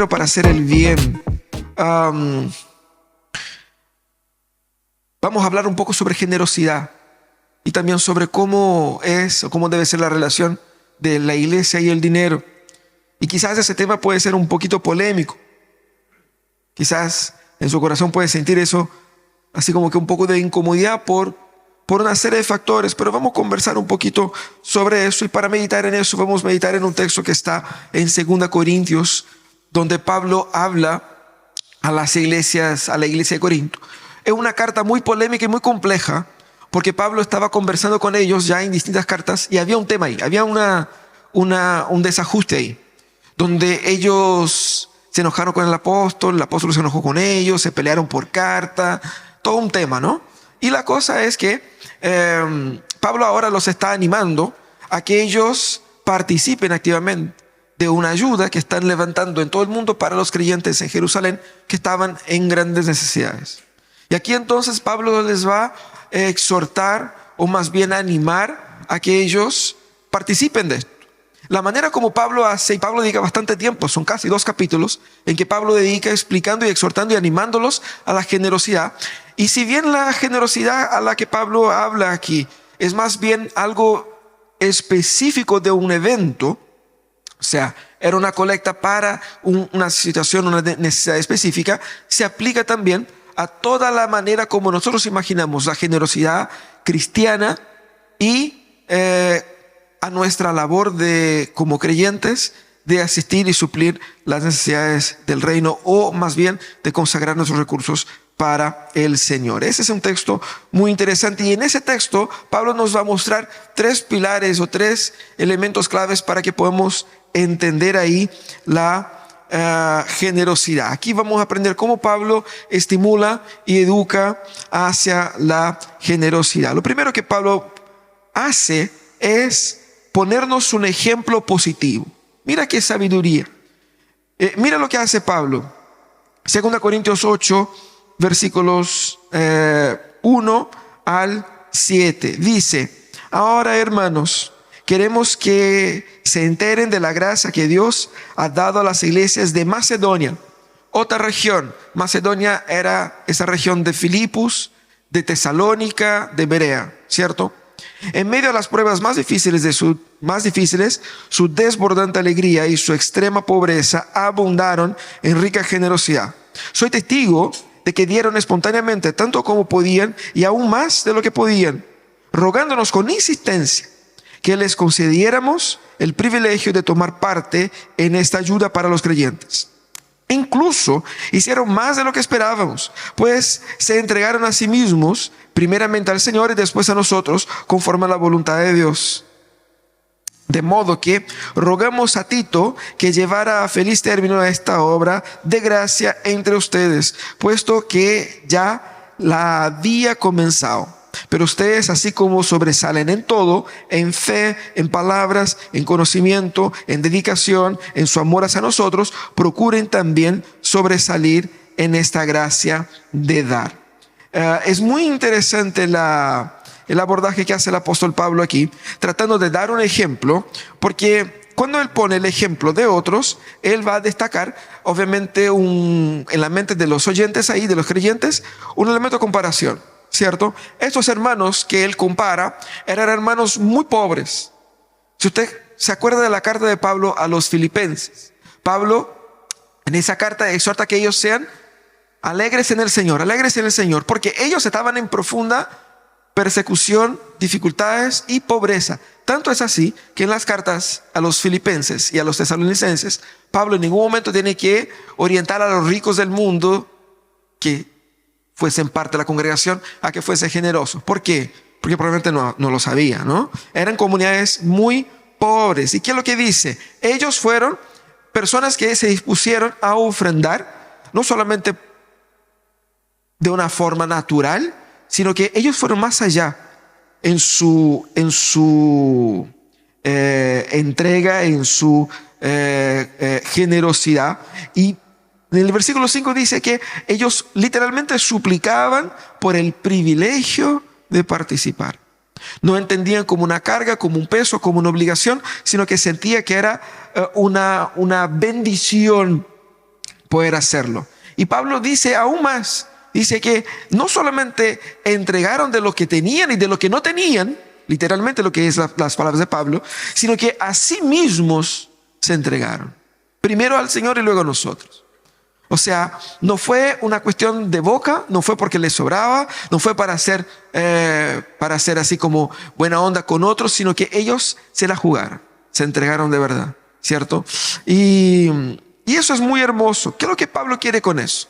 dinero para hacer el bien. Vamos a hablar un poco sobre generosidad y también sobre cómo es o cómo debe ser la relación de la iglesia y el dinero. Y quizás ese tema puede ser un poquito polémico. Quizás en su corazón puede sentir eso, así como que un poco de incomodidad por una serie de factores, pero vamos a conversar un poquito sobre eso, y para meditar en eso vamos a meditar en un texto que está en 2 Corintios, donde Pablo habla a las iglesias, a la iglesia de Corinto. Es una carta muy polémica y muy compleja, porque Pablo estaba conversando con ellos ya en distintas cartas y había un tema ahí, había un desajuste ahí, donde ellos se enojaron con el apóstol se enojó con ellos, se pelearon por carta, todo un tema, ¿no? Y la cosa es que Pablo ahora los está animando a que ellos participen activamente de una ayuda que están levantando en todo el mundo para los creyentes en Jerusalén que estaban en grandes necesidades. Y aquí entonces Pablo les va a exhortar, o más bien animar, a que ellos participen de esto. La manera como Pablo hace, y Pablo dedica bastante tiempo, son casi 2 capítulos, en que Pablo dedica explicando y exhortando y animándolos a la generosidad. Y si bien la generosidad a la que Pablo habla aquí es más bien algo específico de un evento, o sea, era una colecta para una situación, una necesidad específica, se aplica también a toda la manera como nosotros imaginamos la generosidad cristiana y a nuestra labor como creyentes de asistir y suplir las necesidades del reino, o más bien de consagrar nuestros recursos para el Señor. Ese es un texto muy interesante, y en ese texto Pablo nos va a mostrar 3 pilares o 3 elementos claves para que podamos entender ahí la generosidad. Aquí vamos a aprender cómo Pablo estimula y educa hacia la generosidad. Lo primero que Pablo hace es ponernos un ejemplo positivo. Mira qué sabiduría. Mira lo que hace Pablo. 2 Corintios 8, versículos 1 al 7. Dice: ahora, hermanos, queremos que se enteren de la gracia que Dios ha dado a las iglesias de Macedonia, otra región. Macedonia era esa región de Filipos, de Tesalónica, de Berea, ¿cierto? En medio de las pruebas más difíciles, su desbordante alegría y su extrema pobreza abundaron en rica generosidad. Soy testigo de que dieron espontáneamente tanto como podían y aún más de lo que podían, rogándonos con insistencia que les concediéramos el privilegio de tomar parte en esta ayuda para los creyentes. Incluso hicieron más de lo que esperábamos, pues se entregaron a sí mismos, primeramente al Señor y después a nosotros, conforme a la voluntad de Dios. De modo que rogamos a Tito que llevara a feliz término a esta obra de gracia entre ustedes, puesto que ya la había comenzado. Pero ustedes, así como sobresalen en todo, en fe, en palabras, en conocimiento, en dedicación, en su amor hacia nosotros, procuren también sobresalir en esta gracia de dar. Es muy interesante el abordaje que hace el apóstol Pablo aquí, tratando de dar un ejemplo, porque cuando él pone el ejemplo de otros, él va a destacar, obviamente, en la mente de los oyentes ahí, de los creyentes, un elemento de comparación, ¿cierto? Estos hermanos que él compara eran hermanos muy pobres. Si usted se acuerda de la carta de Pablo a los filipenses, Pablo en esa carta exhorta que ellos sean alegres en el Señor, porque ellos estaban en profunda persecución, dificultades y pobreza. Tanto es así que en las cartas a los filipenses y a los tesalonicenses, Pablo en ningún momento tiene que orientar a los ricos del mundo que fuesen parte de la congregación a que fuesen generosos. ¿Por qué? Porque probablemente no lo sabía, ¿no? Eran comunidades muy pobres. ¿Y qué es lo que dice? Ellos fueron personas que se dispusieron a ofrendar, no solamente de una forma natural, sino que ellos fueron más allá en su entrega, en su generosidad. Y en el versículo 5 dice que ellos literalmente suplicaban por el privilegio de participar. No entendían como una carga, como un peso, como una obligación, sino que sentía que era una bendición poder hacerlo. Y Pablo dice aún más, dice que no solamente entregaron de lo que tenían y de lo que no tenían, literalmente lo que es las palabras de Pablo, sino que a sí mismos se entregaron. Primero al Señor y luego a nosotros. O sea, no fue una cuestión de boca, no fue porque les sobraba, no fue para hacer así como buena onda con otros, sino que ellos se la jugaron, se entregaron de verdad, ¿cierto? Y eso es muy hermoso. ¿Qué es lo que Pablo quiere con eso?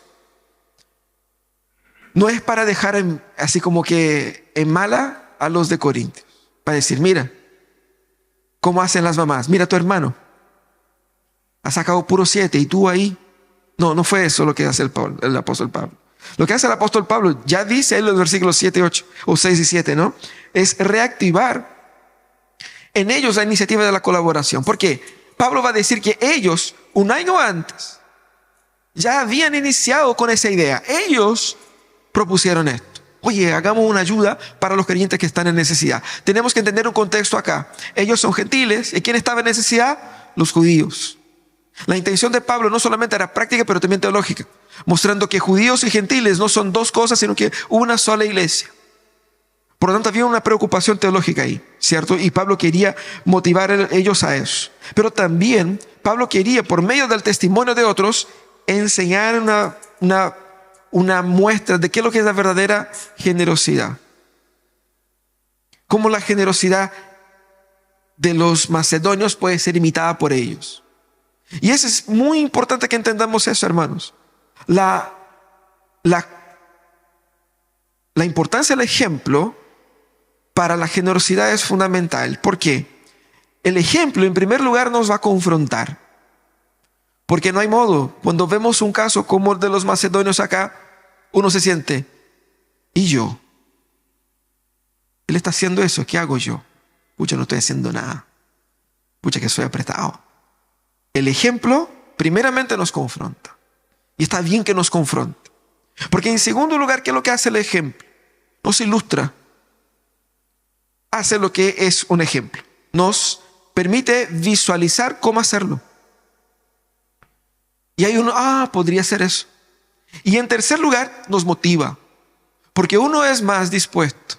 No es para dejar así como que en mala a los de Corintios, para decir, mira, ¿cómo hacen las mamás? Mira a tu hermano, ha sacado puro 7 y tú ahí. No fue eso lo que hace el apóstol Pablo. Lo que hace el apóstol Pablo, ya dice en los versículos 7 y 8, o 6 y 7, ¿no? Es reactivar en ellos la iniciativa de la colaboración. Porque Pablo va a decir que ellos, un año antes, ya habían iniciado con esa idea. Ellos propusieron esto. Oye, hagamos una ayuda para los creyentes que están en necesidad. Tenemos que entender un contexto acá. Ellos son gentiles. ¿Y quién estaba en necesidad? Los judíos. La intención de Pablo no solamente era práctica, pero también teológica, mostrando que judíos y gentiles no son dos cosas, sino que una sola iglesia. Por lo tanto, había una preocupación teológica ahí, ¿cierto? Y Pablo quería motivar a ellos a eso. Pero también Pablo quería, por medio del testimonio de otros, enseñar una muestra de qué es lo que es la verdadera generosidad. Cómo la generosidad de los macedonios puede ser imitada por ellos. Y eso es muy importante que entendamos eso, hermanos. La importancia del ejemplo para la generosidad es fundamental. ¿Por qué? El ejemplo, en primer lugar, nos va a confrontar. Porque no hay modo. Cuando vemos un caso como el de los macedonios acá, uno se siente, ¿y yo? Él está haciendo eso, ¿qué hago yo? Pucha, no estoy haciendo nada. Pucha, que soy apretado. El ejemplo primeramente nos confronta. Y está bien que nos confronte. Porque en segundo lugar, ¿qué es lo que hace el ejemplo? Nos ilustra. Hace lo que es un ejemplo. Nos permite visualizar cómo hacerlo. Y hay uno, podría ser eso. Y en tercer lugar, nos motiva. Porque uno es más dispuesto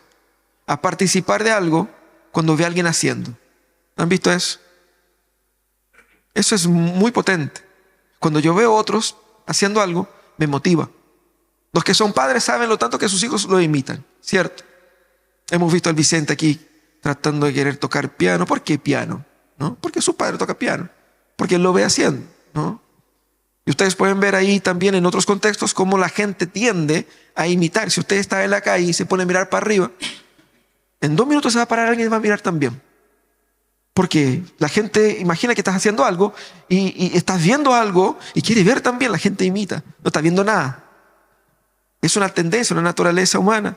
a participar de algo cuando ve a alguien haciendo. ¿Han visto eso? Eso es muy potente. Cuando yo veo a otros haciendo algo, me motiva. Los que son padres saben lo tanto que sus hijos lo imitan, ¿cierto? Hemos visto al Vicente aquí tratando de querer tocar piano. ¿Por qué piano? ¿No? Porque su padre toca piano. Porque él lo ve haciendo, ¿no? Y ustedes pueden ver ahí también en otros contextos cómo la gente tiende a imitar. Si usted está en la calle y se pone a mirar para arriba, en 2 minutos se va a parar alguien y va a mirar también. Porque la gente imagina que estás haciendo algo y estás viendo algo y quiere ver también, la gente imita. No está viendo nada. Es una tendencia, una naturaleza humana.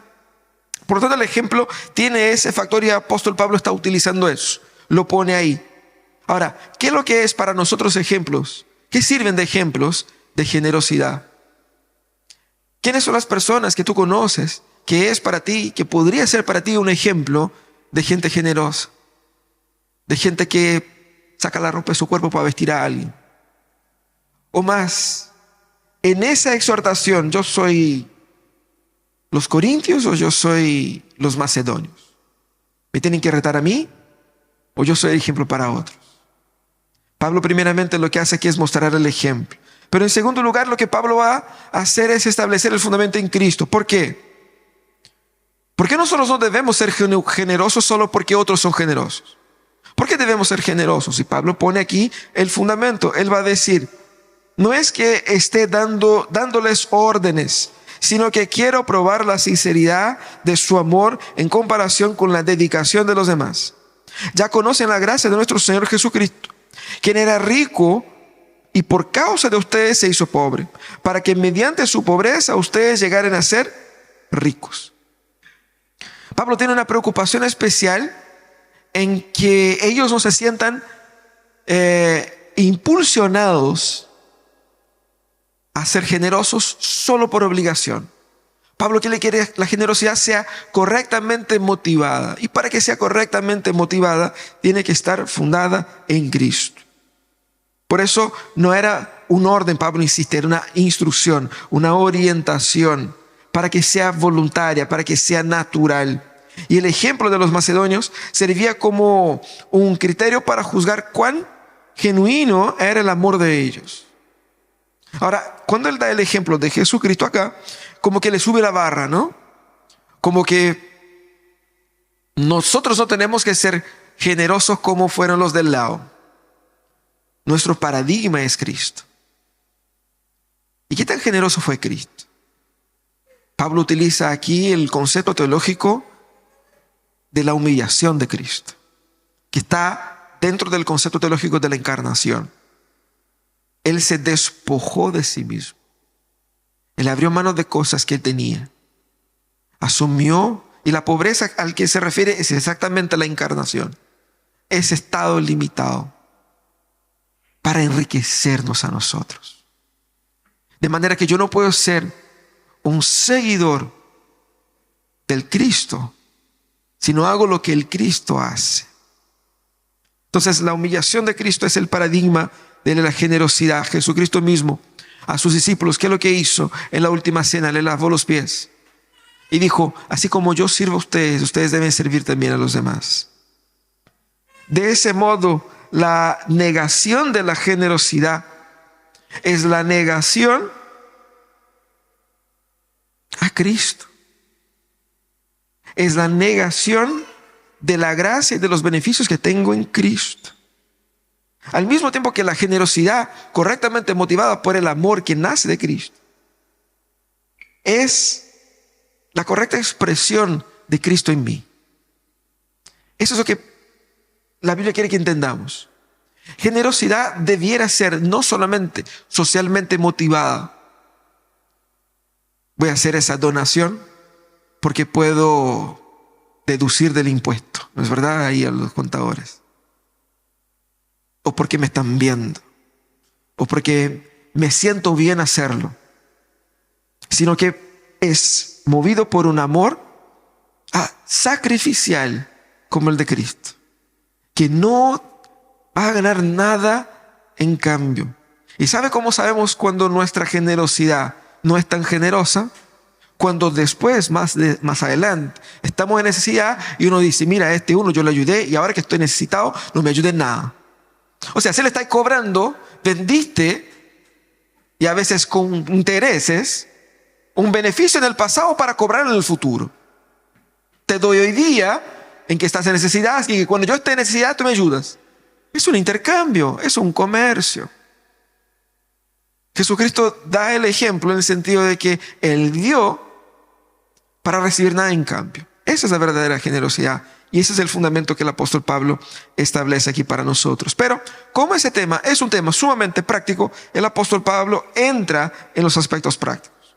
Por lo tanto, el ejemplo tiene ese factor y el apóstol Pablo está utilizando eso. Lo pone ahí. Ahora, ¿qué es lo que es para nosotros ejemplos? ¿Qué sirven de ejemplos de generosidad? ¿Quiénes son las personas que tú conoces que es para ti, que podría ser para ti un ejemplo de gente generosa? De gente que saca la ropa de su cuerpo para vestir a alguien. O más, en esa exhortación, ¿yo soy los corintios o yo soy los macedonios? ¿Me tienen que retar a mí o yo soy el ejemplo para otros? Pablo primeramente lo que hace aquí es mostrar el ejemplo. Pero en segundo lugar, lo que Pablo va a hacer es establecer el fundamento en Cristo. ¿Por qué? ¿Por qué nosotros no debemos ser generosos solo porque otros son generosos? ¿Por qué debemos ser generosos? Y Pablo pone aquí el fundamento. Él va a decir, no es que esté dándoles órdenes, sino que quiero probar la sinceridad de su amor en comparación con la dedicación de los demás. Ya conocen la gracia de nuestro Señor Jesucristo, quien era rico y por causa de ustedes se hizo pobre, para que mediante su pobreza ustedes llegaran a ser ricos. Pablo tiene una preocupación especial en que ellos no se sientan impulsionados a ser generosos solo por obligación. Pablo quiere que la generosidad sea correctamente motivada. Y para que sea correctamente motivada, tiene que estar fundada en Cristo. Por eso no era un orden, Pablo insiste, era una instrucción, una orientación para que sea voluntaria, para que sea natural. Y el ejemplo de los macedonios servía como un criterio para juzgar cuán genuino era el amor de ellos. Ahora, cuando él da el ejemplo de Jesucristo acá, como que le sube la barra, ¿no? Como que nosotros no tenemos que ser generosos como fueron los del lado. Nuestro paradigma es Cristo. ¿Y qué tan generoso fue Cristo? Pablo utiliza aquí el concepto teológico de la humillación de Cristo, que está dentro del concepto teológico de la encarnación. Él se despojó de sí mismo. Él abrió manos de cosas que él tenía. Asumió, y la pobreza al que se refiere es exactamente la encarnación. Ese estado limitado para enriquecernos a nosotros. De manera que yo no puedo ser un seguidor del Cristo si no hago lo que el Cristo hace. Entonces, la humillación de Cristo es el paradigma de la generosidad. Jesucristo mismo a sus discípulos, ¿qué es lo que hizo en la última cena? Le lavó los pies y dijo: así como yo sirvo a ustedes, ustedes deben servir también a los demás. De ese modo, la negación de la generosidad es la negación a Cristo. Es la negación de la gracia y de los beneficios que tengo en Cristo. Al mismo tiempo que la generosidad, correctamente motivada por el amor que nace de Cristo, es la correcta expresión de Cristo en mí. Eso es lo que la Biblia quiere que entendamos. Generosidad debiera ser no solamente socialmente motivada. Voy a hacer esa donación porque puedo deducir del impuesto, ¿no es verdad? Ahí a los contadores. O porque me están viendo, o porque me siento bien hacerlo, sino que es movido por un amor sacrificial como el de Cristo, que no va a ganar nada en cambio. ¿Y sabe cómo sabemos cuando nuestra generosidad no es tan generosa? Cuando después, más adelante, estamos en necesidad y uno dice: mira, uno yo le ayudé y ahora que estoy necesitado no me ayude en nada. O sea, se le está cobrando, vendiste, y a veces con intereses, un beneficio en el pasado para cobrar en el futuro. Te doy hoy día en que estás en necesidad y que cuando yo esté en necesidad tú me ayudas. Es un intercambio, es un comercio. Jesucristo da el ejemplo en el sentido de que Él dio para recibir nada en cambio. Esa es la verdadera generosidad. Y ese es el fundamento que el apóstol Pablo establece aquí para nosotros. Pero como ese tema es un tema sumamente práctico, el apóstol Pablo entra en los aspectos prácticos.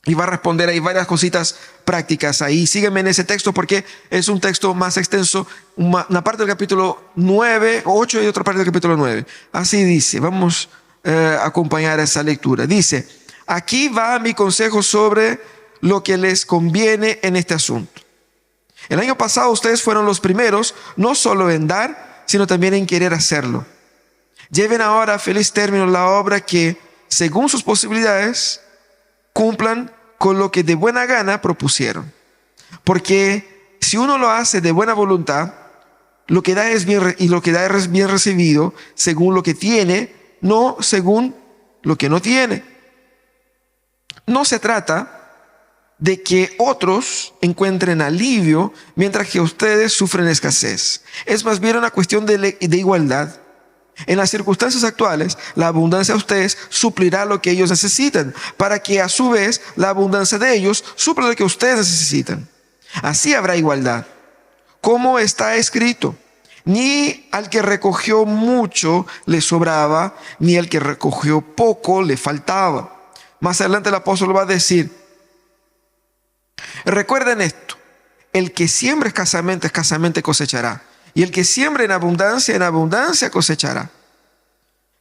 Y va a responder ahí varias cositas prácticas ahí. Sígueme en ese texto porque es un texto más extenso. Una parte del capítulo 9, 8 y otra parte del capítulo 9. Así dice, vamos a acompañar esa lectura. Dice: aquí va mi consejo sobre lo que les conviene en este asunto. El año pasado ustedes fueron los primeros, no solo en dar, sino también en querer hacerlo. Lleven ahora a feliz término la obra que, según sus posibilidades, cumplan con lo que de buena gana propusieron. Porque si uno lo hace de buena voluntad, lo que da es bien recibido, según lo que tiene, no según lo que no tiene. No se trata de que otros encuentren alivio mientras que ustedes sufren escasez. Es más bien una cuestión de igualdad. En las circunstancias actuales, la abundancia de ustedes suplirá lo que ellos necesitan, para que a su vez la abundancia de ellos supla lo que ustedes necesitan. Así habrá igualdad. Como está escrito: ni al que recogió mucho le sobraba, ni al que recogió poco le faltaba. Más adelante el apóstol va a decir: recuerden esto, el que siembra escasamente cosechará, y el que siembra en abundancia cosechará.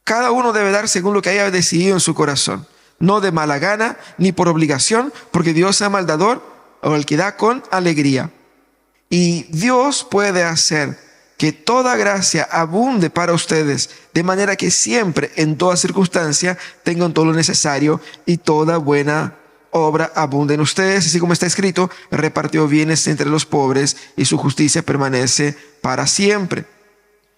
Cada uno debe dar según lo que haya decidido en su corazón, no de mala gana ni por obligación, porque Dios ama al dador o al que da con alegría. Y Dios puede hacer que toda gracia abunde para ustedes, de manera que siempre, en toda circunstancia, tengan todo lo necesario y toda buena obra abunde en ustedes, así como está escrito, repartió bienes entre los pobres y su justicia permanece para siempre.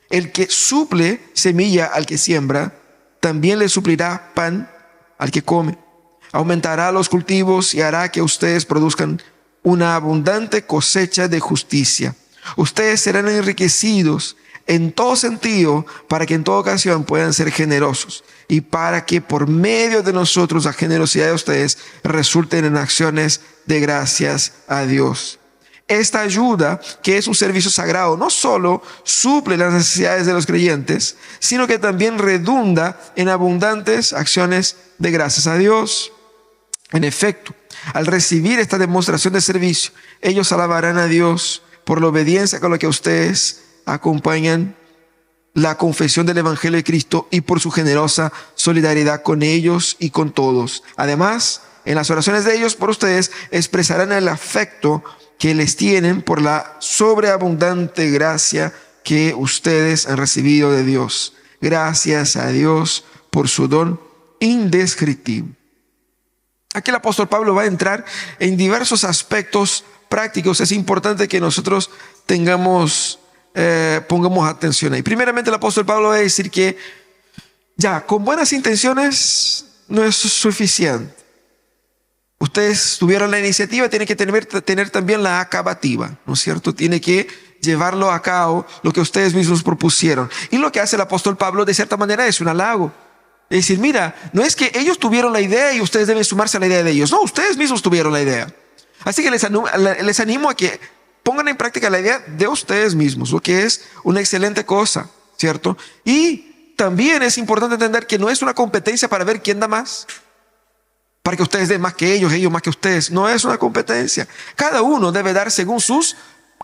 El que suple semilla al que siembra, también le suplirá pan al que come. Aumentará los cultivos y hará que ustedes produzcan una abundante cosecha de justicia. Ustedes serán enriquecidos en todo sentido para que en toda ocasión puedan ser generosos y para que por medio de nosotros la generosidad de ustedes resulten en acciones de gracias a Dios. Esta ayuda, que es un servicio sagrado, no solo suple las necesidades de los creyentes, sino que también redunda en abundantes acciones de gracias a Dios. En efecto, al recibir esta demostración de servicio, ellos alabarán a Dios por la obediencia con la que ustedes acompañan la confesión del Evangelio de Cristo y por su generosa solidaridad con ellos y con todos. Además, en las oraciones de ellos por ustedes expresarán el afecto que les tienen por la sobreabundante gracia que ustedes han recibido de Dios. Gracias a Dios por su don indescriptible. Aquí el apóstol Pablo va a entrar en diversos aspectos prácticos. Es importante que nosotros pongamos atención ahí. Primeramente, el apóstol Pablo va a decir que ya, con buenas intenciones no es suficiente. Ustedes tuvieron la iniciativa, tienen que tener también la acabativa, ¿no es cierto? Tiene que llevarlo a cabo lo que ustedes mismos propusieron. Y lo que hace el apóstol Pablo, de cierta manera, es un halago. Es decir, mira, no es que ellos tuvieron la idea y ustedes deben sumarse a la idea de ellos. No, ustedes mismos tuvieron la idea. Así que les animo a que pongan en práctica la idea de ustedes mismos, lo que es una excelente cosa, ¿cierto? Y también es importante entender que no es una competencia para ver quién da más, para que ustedes den más que ellos más que ustedes. No es una competencia. Cada uno debe dar según sus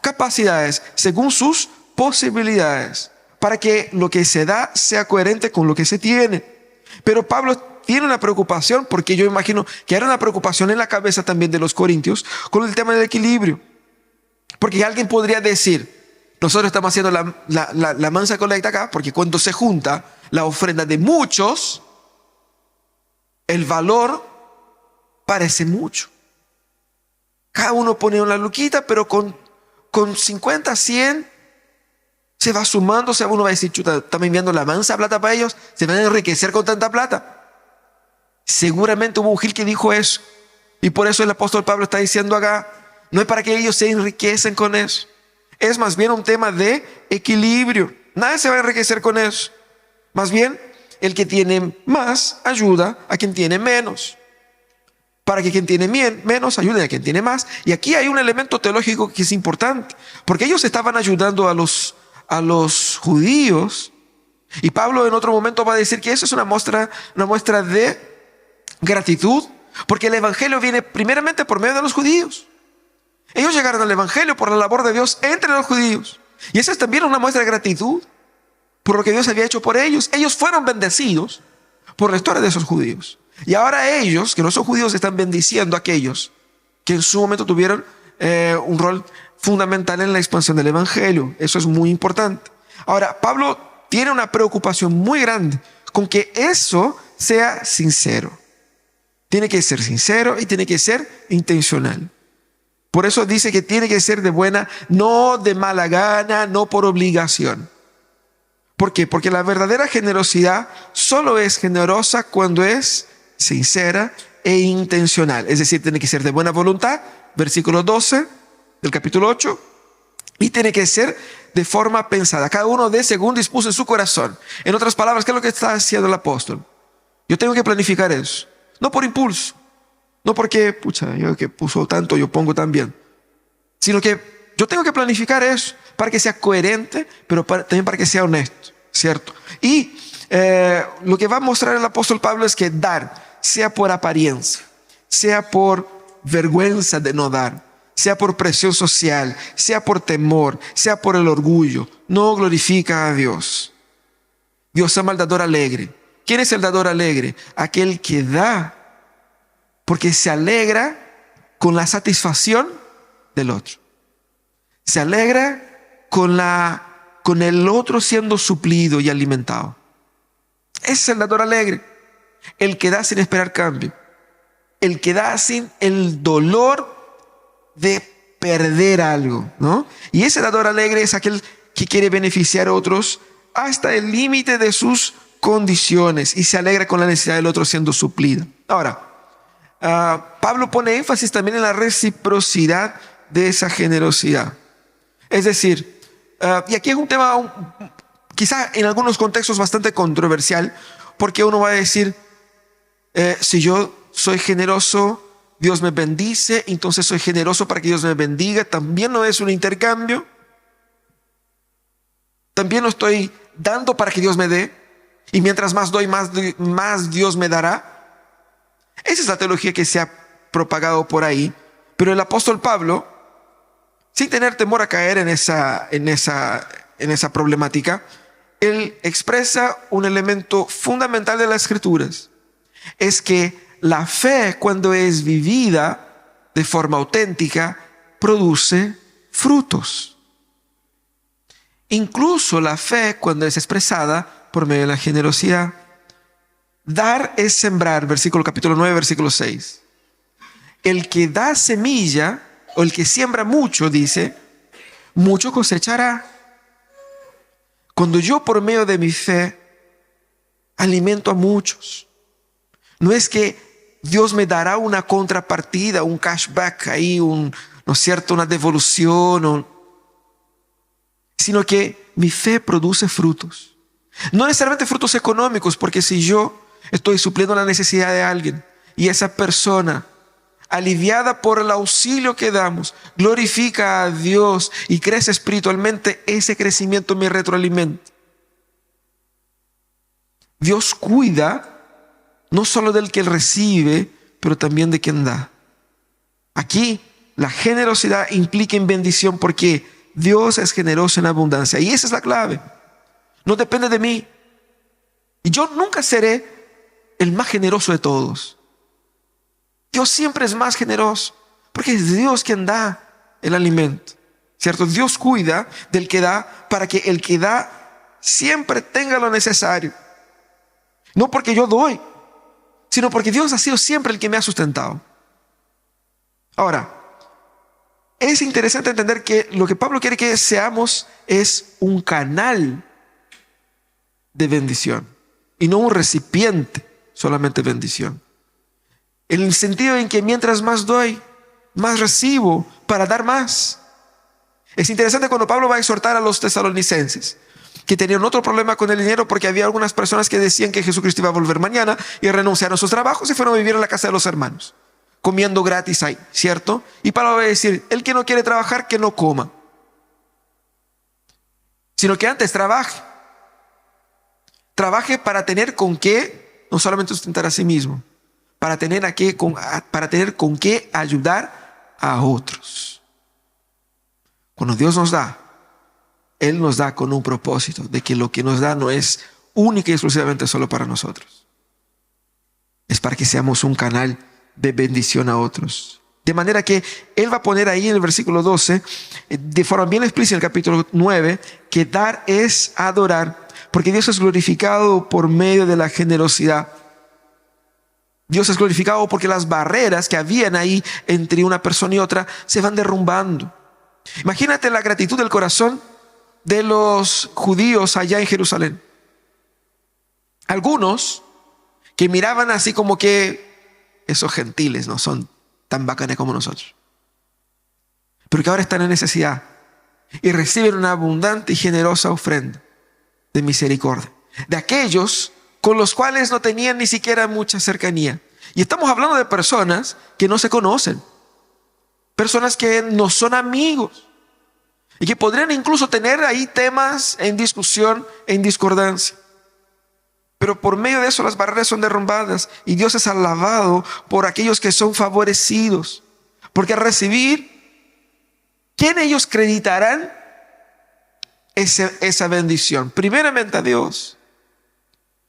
capacidades, según sus posibilidades, para que lo que se da sea coherente con lo que se tiene. Pero Pablo tiene una preocupación, porque yo imagino que era una preocupación en la cabeza también de los corintios, con el tema del equilibrio. Porque alguien podría decir, nosotros estamos haciendo la mansa colecta acá, porque cuando se junta la ofrenda de muchos, el valor parece mucho. Cada uno pone una luquita, pero con 50, 100, se va sumando, uno va a decir, chuta, están enviando la mansa plata para ellos, se van a enriquecer con tanta plata. Seguramente hubo un gil que dijo eso. Y por eso el apóstol Pablo está diciendo acá, no es para que ellos se enriquecen con eso. Es más bien un tema de equilibrio. Nadie se va a enriquecer con eso. Más bien, el que tiene más ayuda a quien tiene menos, para que quien tiene menos ayude a quien tiene más. Y aquí hay un elemento teológico que es importante, porque ellos estaban ayudando a los judíos, y Pablo en otro momento va a decir que eso es una muestra de gratitud, porque el evangelio viene primeramente por medio de los judíos. Ellos llegaron al evangelio por la labor de Dios entre los judíos, y esa es también una muestra de gratitud por lo que Dios había hecho por ellos. Ellos fueron bendecidos por la historia de esos judíos, y ahora ellos, que no son judíos, están bendiciendo a aquellos que en su momento tuvieron un rol fundamental en la expansión del evangelio. Eso es muy importante. Ahora, Pablo tiene una preocupación muy grande con que eso sea sincero. Tiene que ser sincero y tiene que ser intencional. Por eso dice que tiene que ser de buena, no de mala gana, no por obligación. ¿Por qué? Porque la verdadera generosidad solo es generosa cuando es sincera e intencional. Es decir, tiene que ser de buena voluntad, versículo 12 del capítulo 8, y tiene que ser de forma pensada. Cada uno dé según dispuso en su corazón. En otras palabras, ¿qué es lo que está haciendo el apóstol? Yo tengo que planificar eso, no por impulso, no porque, pucha, yo que puso tanto, yo pongo también, sino que yo tengo que planificar eso para que sea coherente, pero también para que sea honesto, ¿cierto? Y lo que va a mostrar el apóstol Pablo es que dar, sea por apariencia, sea por vergüenza de no dar, sea por presión social, sea por temor, sea por el orgullo, no glorifica a Dios. Dios ama al dador alegre. ¿Quién es el dador alegre? Aquel que da porque se alegra con la satisfacción del otro. Se alegra con la con el otro siendo suplido y alimentado. Ese es el dador alegre, el que da sin esperar cambio, el que da sin el dolor de perder algo, ¿no? Y ese dador alegre es aquel que quiere beneficiar a otros hasta el límite de sus condiciones y se alegra con la necesidad del otro siendo suplida. Ahora, Pablo pone énfasis también en la reciprocidad de esa generosidad. Es decir, y aquí es un tema quizá en algunos contextos bastante controversial, porque uno va a decir, si yo soy generoso, Dios me bendice, entonces soy generoso para que Dios me bendiga. También no es un intercambio. También no estoy dando para que Dios me dé. Y mientras más doy, más Dios me dará. Esa es la teología que se ha propagado por ahí. Pero el apóstol Pablo, sin tener temor a caer en esa problemática, él expresa un elemento fundamental de las Escrituras. Es que la fe, cuando es vivida de forma auténtica, produce frutos. Incluso la fe, cuando es expresada por medio de la generosidad. Dar es sembrar, capítulo 9, versículo 6. El que da semilla, o el que siembra mucho, dice, mucho cosechará. Cuando yo por medio de mi fe alimento a muchos, no es que Dios me dará una contrapartida, un cashback ahí, ¿no es cierto?, una devolución, sino que mi fe produce frutos. No necesariamente frutos económicos, porque si yo estoy supliendo la necesidad de alguien y esa persona, aliviada por el auxilio que damos, glorifica a Dios y crece espiritualmente, ese crecimiento me retroalimenta. Dios cuida no solo del que recibe, pero también de quien da. Aquí la generosidad implica en bendición porque Dios es generoso en abundancia. Y esa es la clave. No depende de mí. Y yo nunca seré el más generoso de todos. Dios siempre es más generoso porque es Dios quien da el alimento, ¿cierto? Dios cuida del que da para que el que da siempre tenga lo necesario. No porque yo doy, sino porque Dios ha sido siempre el que me ha sustentado. Ahora, es interesante entender que lo que Pablo quiere que seamos es un canal de bendición y no un recipiente solamente de bendición. En el sentido en que mientras más doy, más recibo para dar más. Es interesante cuando Pablo va a exhortar a los tesalonicenses que tenían otro problema con el dinero porque había algunas personas que decían que Jesucristo iba a volver mañana y renunciaron a sus trabajos y fueron a vivir en la casa de los hermanos, comiendo gratis ahí, ¿cierto? Y Pablo va a decir, el que no quiere trabajar, que no coma, sino que antes trabaje para tener con qué, no solamente sustentar a sí mismo, para tener con qué ayudar a otros. Cuando Dios nos da, Él nos da con un propósito de que lo que nos da no es única y exclusivamente solo para nosotros. Es para que seamos un canal de bendición a otros. De manera que Él va a poner ahí en el versículo 12, de forma bien explícita en el capítulo 9, que dar es adorar, porque Dios es glorificado por medio de la generosidad. Dios es glorificado porque las barreras que habían ahí entre una persona y otra se van derrumbando. Imagínate la gratitud del corazón de los judíos allá en Jerusalén. Algunos que miraban así como que esos gentiles no son tan bacanes como nosotros, pero que ahora están en necesidad y reciben una abundante y generosa ofrenda de misericordia de aquellos con los cuales no tenían ni siquiera mucha cercanía. Y estamos hablando de personas que no se conocen, personas que no son amigos y que podrían incluso tener ahí temas en discusión, en discordancia. Pero por medio de eso las barreras son derrumbadas y Dios es alabado por aquellos que son favorecidos. Porque al recibir, ¿quién ellos creditarán esa bendición? Primeramente a Dios.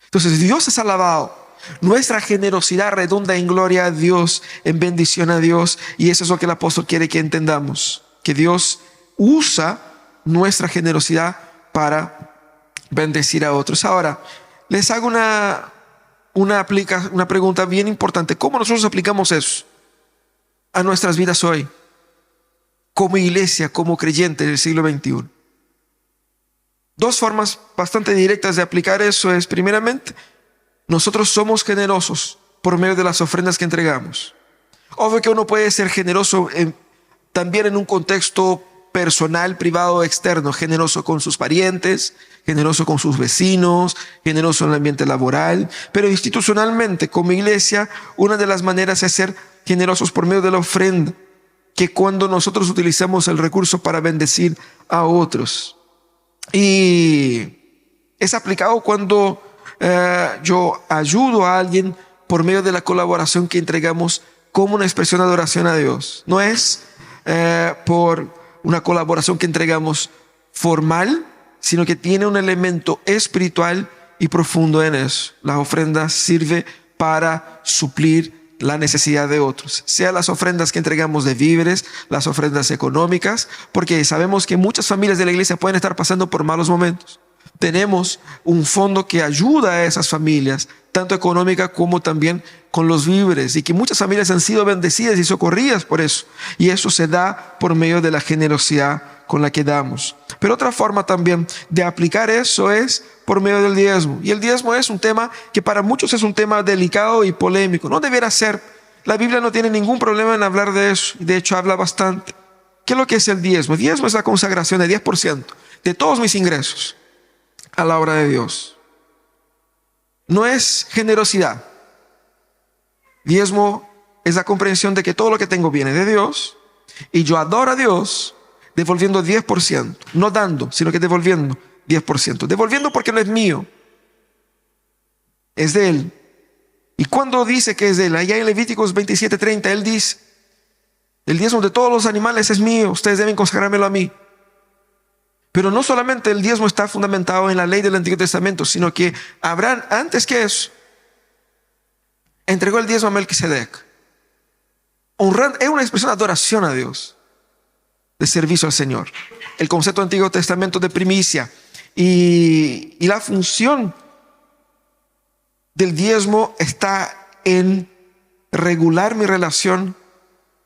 Entonces Dios es alabado. Nuestra generosidad redunda en gloria a Dios, en bendición a Dios. Y eso es lo que el apóstol quiere que entendamos. Que Dios usa nuestra generosidad para bendecir a otros. Ahora, les hago una pregunta bien importante. ¿Cómo nosotros aplicamos eso a nuestras vidas hoy? Como iglesia, como creyente del siglo XXI. Dos formas bastante directas de aplicar eso es, primeramente, nosotros somos generosos por medio de las ofrendas que entregamos. Obvio que uno puede ser generoso también en un contexto personal, privado, externo, generoso con sus parientes, generoso con sus vecinos, generoso en el ambiente laboral, pero institucionalmente, como iglesia, una de las maneras es ser generosos por medio de la ofrenda, que cuando nosotros utilizamos el recurso para bendecir a otros. Y es aplicado cuando yo ayudo a alguien por medio de la colaboración que entregamos como una expresión de adoración a Dios. No es por una colaboración que entregamos formal, sino que tiene un elemento espiritual y profundo en eso. La ofrenda sirve para suplir la necesidad de otros, sea las ofrendas que entregamos de víveres, las ofrendas económicas, porque sabemos que muchas familias de la iglesia pueden estar pasando por malos momentos. Tenemos un fondo que ayuda a esas familias, tanto económica como también con los víveres, y que muchas familias han sido bendecidas y socorridas por eso, y eso se da por medio de la generosidad con la que damos. Pero otra forma también de aplicar eso es por medio del diezmo. Y el diezmo es un tema que para muchos es un tema delicado y polémico. No debiera ser. La Biblia no tiene ningún problema en hablar de eso. De hecho, habla bastante. ¿Qué es lo que es el diezmo? El diezmo es la consagración de 10% de todos mis ingresos a la obra de Dios. No es generosidad. Diezmo es la comprensión de que todo lo que tengo viene de Dios y yo adoro a Dios devolviendo 10%, no dando, sino que devolviendo 10%. Devolviendo porque no es mío, es de Él. Y cuando dice que es de Él, allá en Levíticos 27:30, Él dice, el diezmo de todos los animales es mío, ustedes deben consagrármelo a mí. Pero no solamente el diezmo está fundamentado en la ley del Antiguo Testamento, sino que Abraham, antes que eso, entregó el diezmo a Melquisedec. Honrando, es una expresión de adoración a Dios, de servicio al Señor. El concepto del Antiguo Testamento de primicia y la función del diezmo está en regular mi relación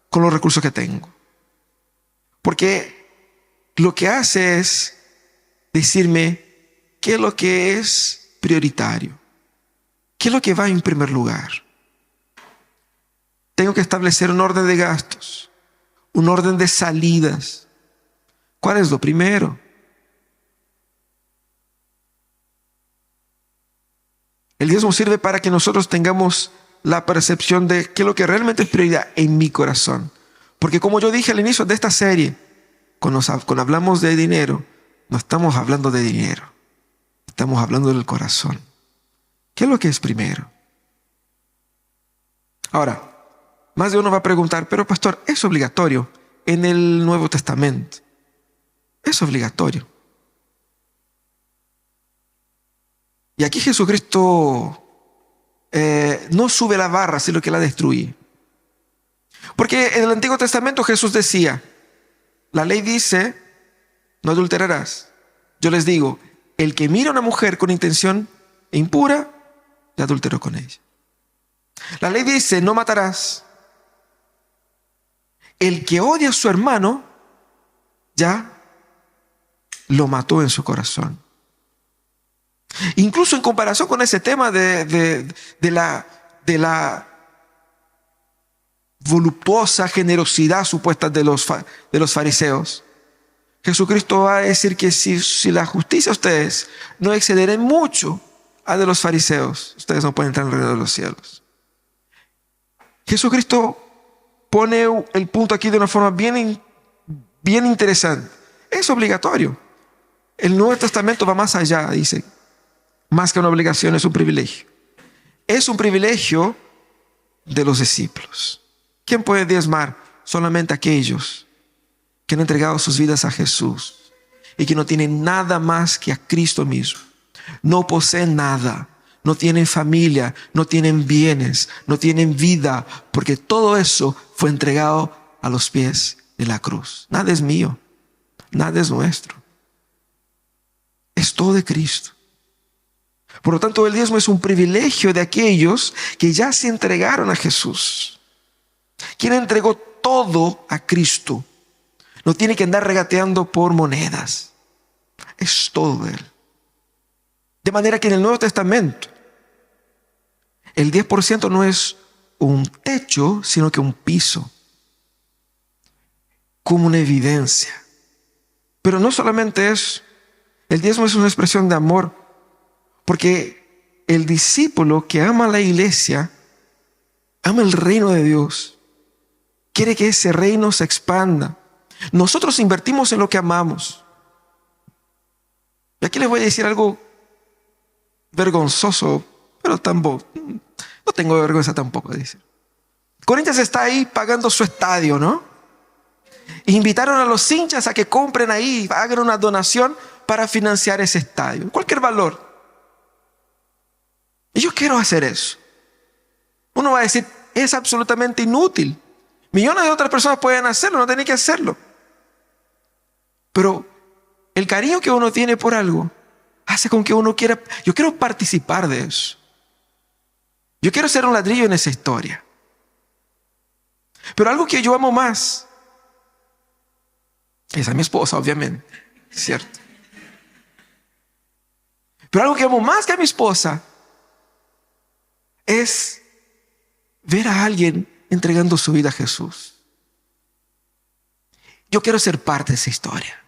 con los recursos que tengo. Porque lo que hace es decirme qué es lo que es prioritario, qué es lo que va en primer lugar. Tengo que establecer un orden de gastos, un orden de salidas. ¿Cuál es lo primero? El diezmo sirve para que nosotros tengamos la percepción de qué es lo que realmente es prioridad en mi corazón. Porque como yo dije al inicio de esta serie, cuando hablamos de dinero, no estamos hablando de dinero. Estamos hablando del corazón. ¿Qué es lo que es primero? Ahora, más de uno va a preguntar, pero pastor, ¿es obligatorio en el Nuevo Testamento? Es obligatorio. Y aquí Jesucristo no sube la barra, sino que la destruye. Porque en el Antiguo Testamento Jesús decía, la ley dice, no adulterarás. Yo les digo, el que mira a una mujer con intención impura, ya adulteró con ella. La ley dice, no matarás. El que odia a su hermano, ya lo mató en su corazón. Incluso en comparación con ese tema de la voluptuosa generosidad supuesta de los fariseos, Jesucristo va a decir que si la justicia de ustedes no excederá en mucho a de los fariseos, ustedes no pueden entrar en el reino de los cielos. Jesucristo pone el punto aquí de una forma bien interesante. Es obligatorio. El Nuevo Testamento va más allá, dice. Más que una obligación, es un privilegio. Es un privilegio de los discípulos. ¿Quién puede diezmar? Solamente aquellos que han entregado sus vidas a Jesús y que no tienen nada más que a Cristo mismo. No poseen nada, no tienen familia, no tienen bienes, no tienen vida, porque todo eso fue entregado a los pies de la cruz. Nada es mío, nada es nuestro. todo de Cristo. Por lo tanto, el diezmo es un privilegio de aquellos que ya se entregaron a Jesús. Quien entregó todo a Cristo no tiene que andar regateando por monedas. Es todo de Él. De manera que en el Nuevo Testamento el 10% no es un techo, sino que un piso, como una evidencia. Pero no solamente eso, el diezmo es una expresión de amor, porque el discípulo que ama a la iglesia, ama el reino de Dios, quiere que ese reino se expanda. Nosotros invertimos en lo que amamos. Y aquí les voy a decir algo vergonzoso, pero tampoco, no tengo vergüenza tampoco de decir. Corinthians está ahí pagando su estadio, ¿no? Invitaron a los hinchas a que compren ahí, hagan una donación para financiar ese estadio, cualquier valor. Y yo quiero hacer eso. Uno va a decir, es absolutamente inútil. Millones de otras personas pueden hacerlo, no tienen que hacerlo. Pero el cariño que uno tiene por algo hace con que uno quiera, yo quiero participar de eso. Yo quiero ser un ladrillo en esa historia. Pero algo que yo amo más es a mi esposa, obviamente, ¿cierto? Pero algo que amo más que a mi esposa es ver a alguien entregando su vida a Jesús. Yo quiero ser parte de esa historia.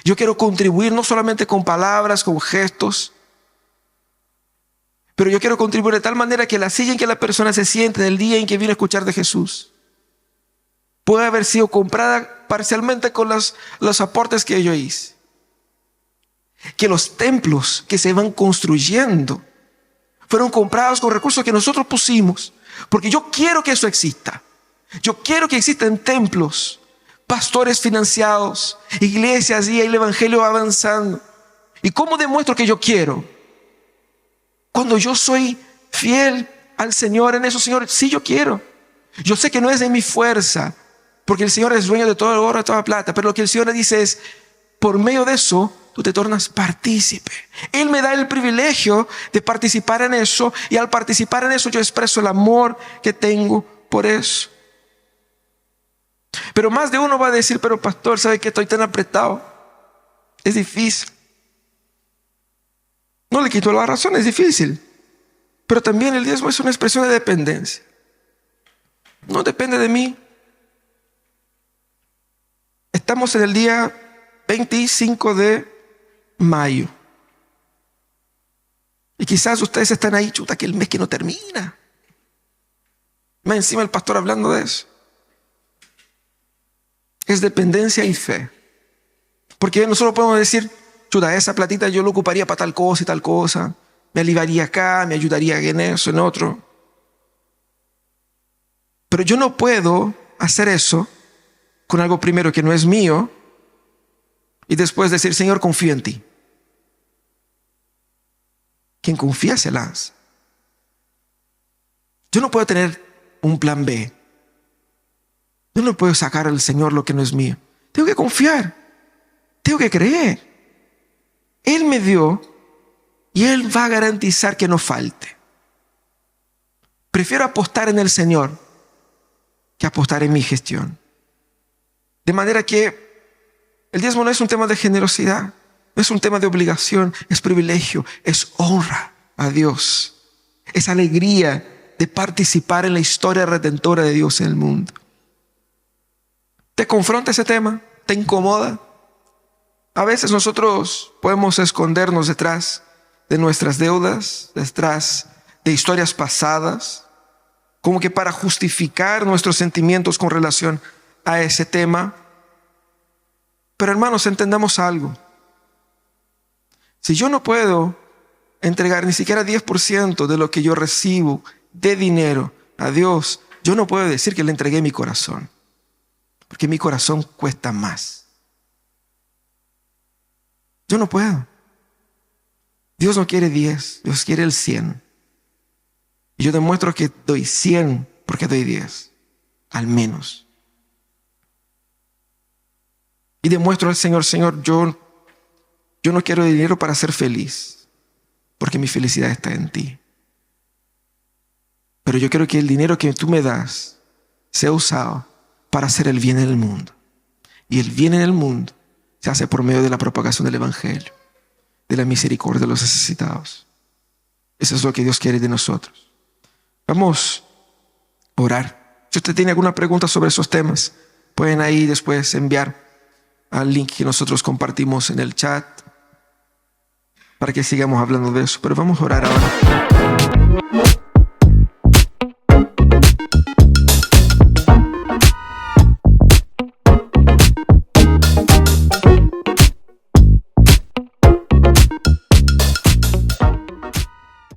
Yo quiero contribuir no solamente con palabras, con gestos, pero yo quiero contribuir de tal manera que la silla en que la persona se siente del día en que vino a escuchar de Jesús puede haber sido comprada parcialmente con los aportes que yo hice. Que los templos que se van construyendo fueron comprados con recursos que nosotros pusimos, porque yo quiero que eso exista. Yo quiero que existan templos, pastores financiados, iglesias y el evangelio avanzando. ¿Y cómo demuestro que yo quiero? Cuando yo soy fiel al Señor en eso, Señor, sí yo quiero. Yo sé que no es de mi fuerza, porque el Señor es dueño de todo el oro, de toda la plata, pero lo que el Señor dice es, por medio de eso, tú te tornas partícipe. Él me da el privilegio de participar en eso, y al participar en eso yo expreso el amor que tengo por eso. Pero más de uno va a decir, pero pastor, ¿sabe que estoy tan apretado? Es difícil. No le quito la razón, es difícil. Pero también el diezmo es una expresión de dependencia. No depende de mí. Estamos en el día 25 de mayo. Y quizás ustedes están ahí, chuta, que el mes que no termina. Más encima el pastor hablando de eso. Es dependencia y fe. Porque nosotros podemos decir, chuta, esa platita yo lo ocuparía para tal cosa y tal cosa. Me aliviaría acá, me ayudaría en eso, en otro. Pero yo no puedo hacer eso con algo primero que no es mío y después decir, Señor, confío en ti. Quien confía se lanza. Yo no puedo tener un plan B. Yo no puedo sacar al Señor lo que no es mío. Tengo que confiar. Tengo que creer. Él me dio y Él va a garantizar que no falte. Prefiero apostar en el Señor que apostar en mi gestión. De manera que el diezmo no es un tema de generosidad, no es un tema de obligación, es privilegio, es honra a Dios. Es alegría de participar en la historia redentora de Dios en el mundo. ¿Te confronta ese tema? ¿Te incomoda? A veces nosotros podemos escondernos detrás de nuestras deudas, detrás de historias pasadas, como que para justificar nuestros sentimientos con relación a ese tema. Pero hermanos, entendamos algo. Si yo no puedo entregar ni siquiera 10% de lo que yo recibo de dinero a Dios, yo no puedo decir que le entregué mi corazón, porque mi corazón cuesta más. Yo no puedo. Dios no quiere 10, Dios quiere el 100. Y yo demuestro que doy 100 porque doy 10, al menos. Y demuestro al Señor, Señor, yo Yo no quiero dinero para ser feliz, porque mi felicidad está en ti. Pero yo quiero que el dinero que tú me das sea usado para hacer el bien en el mundo. Y el bien en el mundo se hace por medio de la propagación del Evangelio, de la misericordia de los necesitados. Eso es lo que Dios quiere de nosotros. Vamos a orar. Si usted tiene alguna pregunta sobre esos temas, pueden ahí después enviar al link que nosotros compartimos en el chat para que sigamos hablando de eso. Pero vamos a orar ahora.